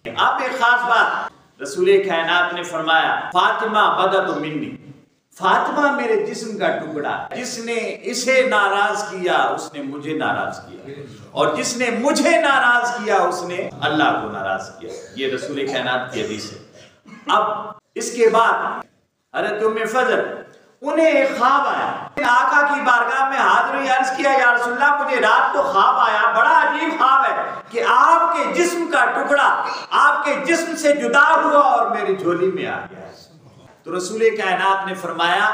اب ایک خاص بات رسول کائنات نے فرمایا فاطمہ بدت منی، فاطمہ میرے جسم کا ٹکڑا، جس نے اسے ناراض کیا اس نے مجھے ناراض کیا، اور جس نے مجھے ناراض کیا اس نے اللہ کو ناراض کیا۔ یہ رسول کائنات کی حدیث ہے۔ اب اس کے بعد حضرت ام فضل انہیں ایک خواب آیا، آقا کی بارگاہ میں حاضر ہوئی، عرض کیا یا رسول اللہ مجھے رات کو خواب آیا، بڑا عجیب خواب ہے کہ آپ کے جسم کا ٹکڑا آپ کے جسم سے جدا ہوا اور میری جھولی میں آ گیا۔ تو رسول کائنات نے فرمایا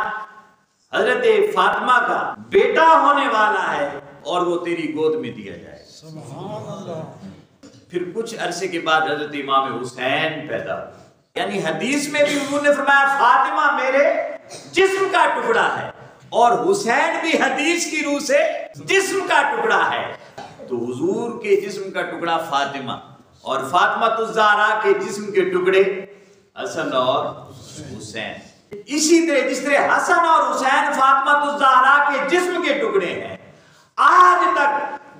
حضرت فاطمہ کا بیٹا ہونے والا ہے اور وہ تیری گود میں دیا جائے۔ سبحان اللہ۔ پھر کچھ عرصے کے بعد حضرت امام حسین پیدا ہوئے، یعنی حدیث میں بھی انہوں نے فرمایا فاطمہ میرے جسم کا ٹکڑا ہے، اور حسین بھی حدیث کی روح سے جسم کا ٹکڑا ہے۔ تو حضور کے جسم کا ٹکڑا فاطمہ، اور فاطمہ الزہرا کے جسم کے ٹکڑے حسن اور حسین۔ اسی طرح جس طرح حسن اور حسین فاطمہ الزہرا کے جسم کے ٹکڑے ہیں، آج تک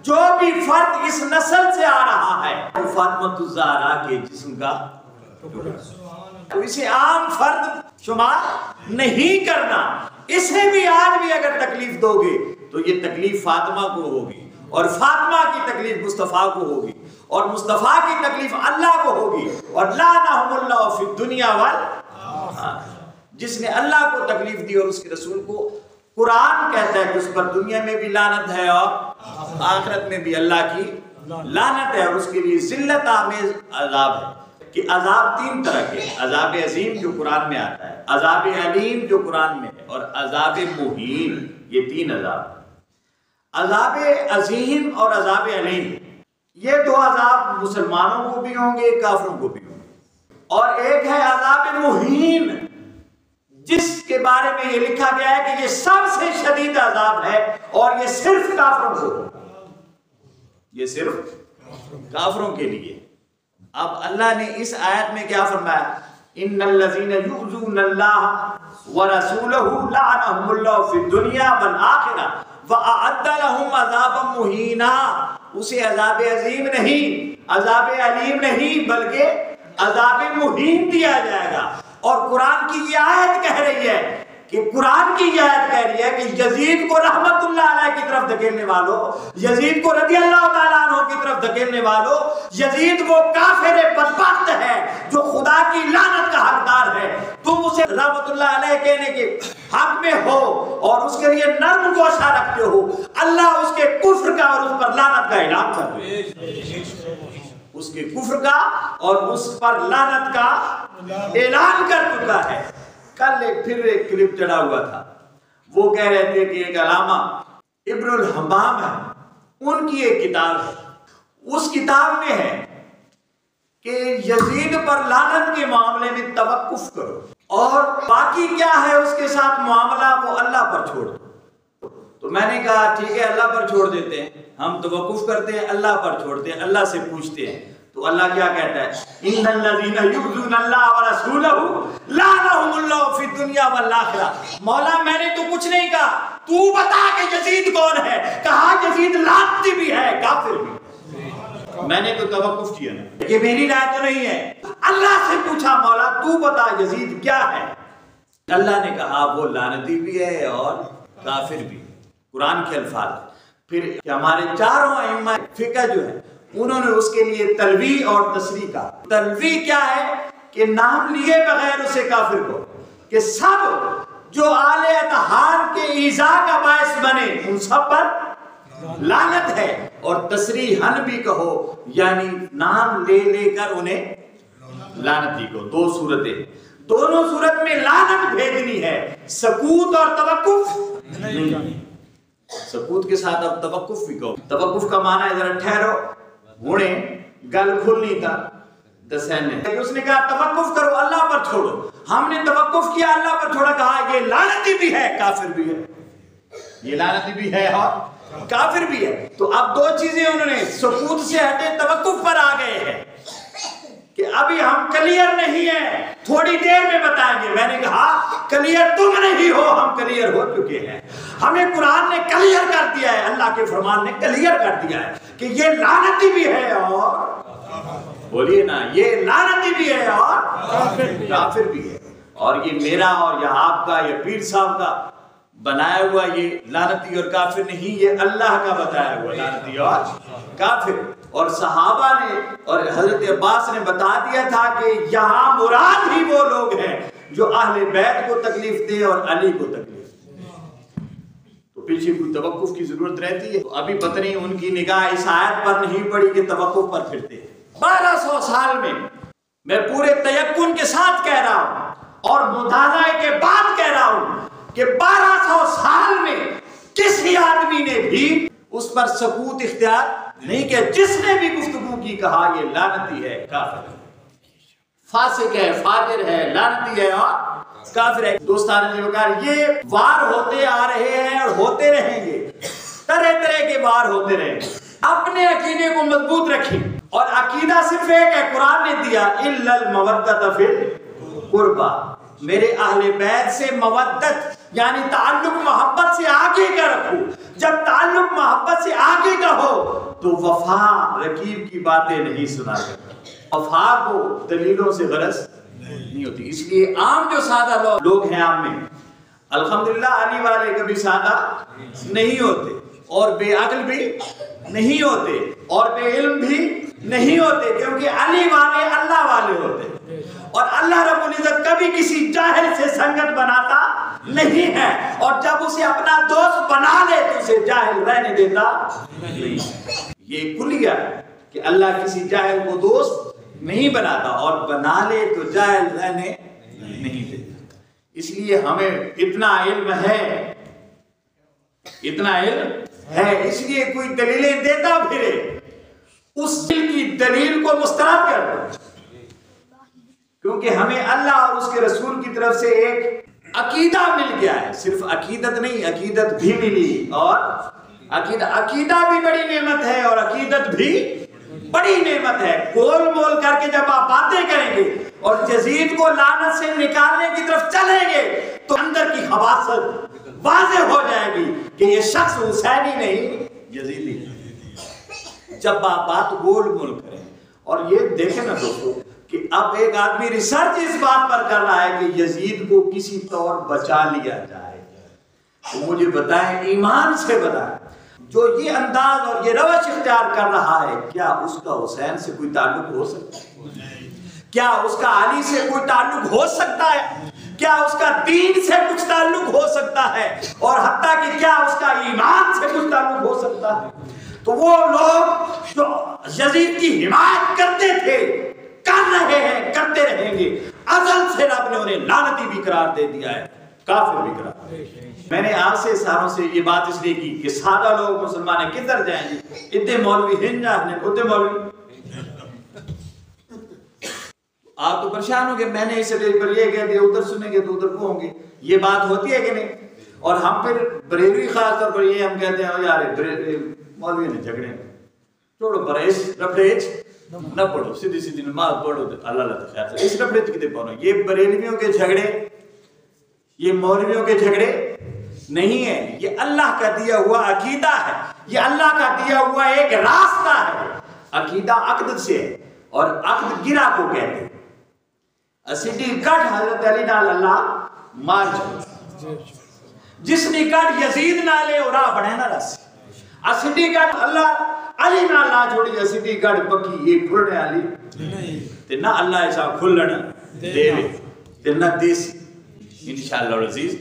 جو بھی فرد اس نسل سے آ رہا ہے وہ فاطمہ الزہرا کے جسم کا ٹکڑا، تو اسے عام فرد شمار نہیں کرنا۔ اسے بھی آج بھی اگر تکلیف دو گے تو یہ تکلیف فاطمہ کو ہوگی، اور فاطمہ کی تکلیف مصطفیٰ کو ہوگی، اور مصطفیٰ کی تکلیف اللہ کو ہوگی، اور لعنہم اللہ فی الدنیا والآخرہ۔ جس نے اللہ کو تکلیف دی اور اس کے رسول کو، قرآن کہتا ہے کہ اس پر دنیا میں بھی لعنت ہے اور آخرت میں بھی اللہ کی لعنت ہے، اور اس کے لیے ذلت آمیز عذاب ہے۔ کہ عذاب تین طرح کے، عذاب عظیم جو قرآن میں آتا ہے، عذاب علیم جو قرآن میں ہے، اور عذاب مہین، یہ تین عذاب۔ عذاب عظیم اور عذاب علیم یہ دو عذاب مسلمانوں کو بھی ہوں گے، کافروں کو بھی ہوں گے، اور ایک ہے عذاب مہین جس کے بارے میں یہ لکھا گیا ہے کہ یہ سب سے شدید عذاب ہے اور یہ صرف کافروں کو، یہ صرف کافروں کے لیے۔ اب اللہ نے اس آیت میں کیا فرمایا؟ ان الذین یؤذون اللہ ورسولہ لعنہم اللہ فی الدنیا والآخرہ واعد لهم عذابا مہینا۔ اسے عذاب عظیم نہیں، عذاب علیم نہیں، بلکہ عذاب مہین دیا جائے گا۔ اور قرآن کی یہ آیت کہہ رہی ہے کہ قرآن کی یہ آیت کہہ رہی ہے کہ یزید کو رحمت اللہ علیہ کی طرف دھکیلنے والوں، یزید کو رضی اللہ تعالیٰ عنہ کی طرف دھکیلنے والوں، یزید وہ کافر بدبخت ہے جو خدا کی لعنت کا حقدار ہے، تم اسے رحمت اللہ علیہ کہنے کے حق میں ہو اور اس کے لیے نرم گوشہ رکھتے ہو۔ اللہ اس کے کفر کا اور اس پر لعنت کا اعلان کر دے، اس کے کفر کا اور اس پر لعنت کا اعلان کر چکا ہے۔ کل پھر ایک کلپ چڑھا ہوا تھا، وہ کہہ رہے تھے کہ ایک علامہ ابن الحمام ہے، ان کی ایک کتاب ہے، اس کتاب میں ہے کہ یزید پر لعنت کے معاملے میں توقف کرو، اور باقی کیا ہے اس کے ساتھ معاملہ وہ اللہ پر چھوڑ دو۔ تو میں نے کہا ٹھیک ہے اللہ پر چھوڑ دیتے ہیں، ہم توقف کرتے ہیں، اللہ پر چھوڑتے ہیں، اللہ سے پوچھتے ہیں۔ تو اللہ کیا کہتا ہے؟ ان الذین یؤذون اللہ ورسولہ لعنہم اللہ فی الدنیا والآخرہ۔ مولا میں نے تو کچھ نہیں کہا، تو بتا کہ یزید کون ہے؟ کہا یزید لعنتی بھی ہے، کافر بھی۔ میں نے تو توقف کیا نا، یہ میری رائے تو نہیں ہے۔ اللہ سے پوچھا مولا تو بتا یزید کیا ہے؟ اللہ نے کہا وہ لعنتی بھی ہے اور کافر بھی۔ قرآن کے الفاظ۔ پھر ہمارے چاروں ائمہ فقہ جو ہے انہوں نے اس کے لیے تلویح اور تصریح کا۔ تلویح کیا ہے کہ نام لیے بغیر اسے کافر کو، کہ سب جو آل اطہار کے ایذاء کا باعث بنے ان سب پر لعنت ہے، اور تصریحاً بھی کہو یعنی نام لے لے کر انہیں لعنتی کو۔ دو صورتیں، دونوں صورت میں لعنت بھیجنی ہے، سکوت اور توقف نہیں۔ سکوت کے ساتھ اب توقف بھی کہو۔ توقف کا معنی ہے ذرا ٹھہرو، ہونے گل کھلنی تھا دسین نے، اس نے کہا توقف کرو اللہ پر چھوڑو۔ ہم نے توقف کیا اللہ پر چھوڑا، کہا یہ لعنتی بھی ہے کافر بھی ہے، یہ لعنتی بھی ہے اور کافر بھی ہے۔ تو اب دو چیزیں انہوں نے سکوت سے ہٹے توقف پر آ گئے ہیں کہ ابھی ہم کلیئر نہیں ہیں، تھوڑی دیر میں بتائیں گے۔ میں نے کہا کلیئر تم نہیں ہو، ہم کلیئر ہو چکے ہیں۔ ہمیں قرآن نے کلیئر کر دیا ہے، اللہ کے فرمان نے کلیئر کر دیا ہے کہ یہ لعنتی بھی ہے اور بولیے نا، یہ لعنتی بھی ہے اور کافر بھی ہے. اور یہ میرا اور یہ آپ کا، یہ پیر صاحب کا بنایا ہوا یہ لعنتی اور کافر نہیں، یہ اللہ کا بتایا ہوا لعنتی اور کافر. اور صحابہ نے اور حضرت عباس نے بتا دیا تھا کہ یہاں مراد ہی وہ لوگ ہیں جو اہل بیت کو تکلیف دے اور علی کو تکلیف دے. تو پیچھے کوئی توقف کی ضرورت رہتی ہے. تو ابھی پتہ نہیں ان کی نگاہ اس آیت پر نہیں پڑی کہ توقف پر پھرتے ہیں. 1200 سال میں پورے تیقن کے ساتھ کہہ رہا ہوں اور مطالعے کے بعد کہہ رہا ہوں کہ 1200 سال میں کسی آدمی نے بھی اس پر سکوت اختیار نہیں کیا. جس نے بھی گفتگو کی کہا یہ لعنتی ہے، کافر ہے، فاسق ہے، فاجر ہے، لعنتی ہے اور کافر ہے. دوستان وقار، یہ وار ہوتے آ رہے ہیں اور ہوتے رہیں گے، طرح طرح کے وار ہوتے رہیں گے. اپنے عقیدے کو مضبوط رکھیں. اور عقیدہ صرف ایک ہے، قرآن نے دیا الا المودۃ فی القربى. میرے اہل بیت سے مودت یعنی تعلق محبت سے آگے کا رکھو. جب تعلق محبت سے آگے کا ہو تو وفا رقیب کی باتیں نہیں سنا کرتا. وفا کو دلیلوں سے غرض نہیں ہوتی. اس لیے عام جو سادہ لوگ ہیں، عام میں الحمدللہ علی والے کبھی سادہ نہیں ہوتے اور بے عقل بھی نہیں ہوتے اور بے علم بھی نہیں ہوتے، کیونکہ علی والے اللہ والے ہوتے. اور اللہ رب العزت کبھی کسی جاہل سے سنگت بناتا نہیں ہے، اور جب اسے اپنا دوست بنا لے تو اسے جاہل رہنے دیتا نہیں. یہ کلیہ ہے کہ اللہ کسی جاہل کو دوست نہیں بناتا اور بنا لے تو جاہل رہنے نہیں دیتا. اس لیے ہمیں اتنا علم ہے، اس لیے کوئی دلیلیں دیتا پھرے اس دل کی دلیل کو مسترد کر دو، کیونکہ ہمیں اللہ اور اس کے رسول کی طرف سے ایک عقیدہ مل گیا ہے. صرف عقیدت نہیں، عقیدت بھی ملی. اور عقیدہ بھی بڑی نعمت ہے اور عقیدت بھی بڑی نعمت ہے. گول مول کر کے جب آپ باتیں کریں گے اور یزید کو لعنت سے نکالنے کی طرف چلیں گے تو اندر کی خباثت واضح ہو جائے گی کہ یہ شخص حسینی نہیں، یزیدی. جب آپ بات گول مول کریں. اور یہ دیکھیں نا دوستو کہ اب ایک آدمی ریسرچ اس بات پر کر رہا ہے کہ یزید کو کسی طور بچا لیا جائے. تو مجھے بتائیں، ایمان سے بتائیں، جو یہ انداز اور یہ روش اختیار کر رہا ہے، کیا اس کا حسین سے کوئی تعلق ہو سکتا ہے؟ کیا اس کا علی سے کوئی تعلق ہو سکتا ہے؟ کیا اس کا دین سے کچھ تعلق ہو سکتا ہے؟ اور حتیٰ کہ کیا اس کا ایمان سے کچھ تعلق ہو سکتا ہے؟ تو وہ لوگ جو یزید کی حمایت کرتے تھے، کر رہے ہیں، کرتے رہیں گے. ازل سے رب نے انہیں لعنتی بھی قرار دے دیا ہے، کافر بھی قرار دے دیا ہے. میں نے آپ سے ساروں سے یہ بات اس لیے کی کہ سادہ لوگ مسلمان کدھر جائیں گے؟ اتنے مولوی ہن جانے، اتنے مولوی. آپ تو پریشان ہوں گے، میں نے اس سٹیج پر یہ کہہ دیا، ادھر سنیں گے تو ادھر کو ہوں گے. یہ بات ہوتی ہے کہ نہیں؟ اور ہم پھر بریلوی خاص طور پر یہ ہم کہتے ہیں یار مولوی نے جھگڑے، چھوڑو پرہیز رفڑیج نہ پڑھو، سیدھی سیدھی نماز پڑھو، اللہ اللہ خیر سے. اس رفڑیج کتے پڑھو. یہ بریلویوں کے جھگڑے، یہ مولویوں کے جھگڑے نہیں ہے، یہ اللہ کا دیا ہوا عقیدہ ہے، یہ اللہ کا دیا ہوا ایک راستہ ہے. عقیدہ عقد سے ہے اور عقد گرا کو کہتے ہیں. اسیدی کٹ حضرت علی نال اللہ مار جو جس نے کٹ یزید نالے اور راہ بڑھے نہ رسی. اسیدی کٹ اللہ علی نال لا چھوڑی، اسیدی کٹ پکی یہ کھلنے علی تے نہ اللہ ایسا کھلن دے تے نہ دیسی. انشاءاللہ العزیز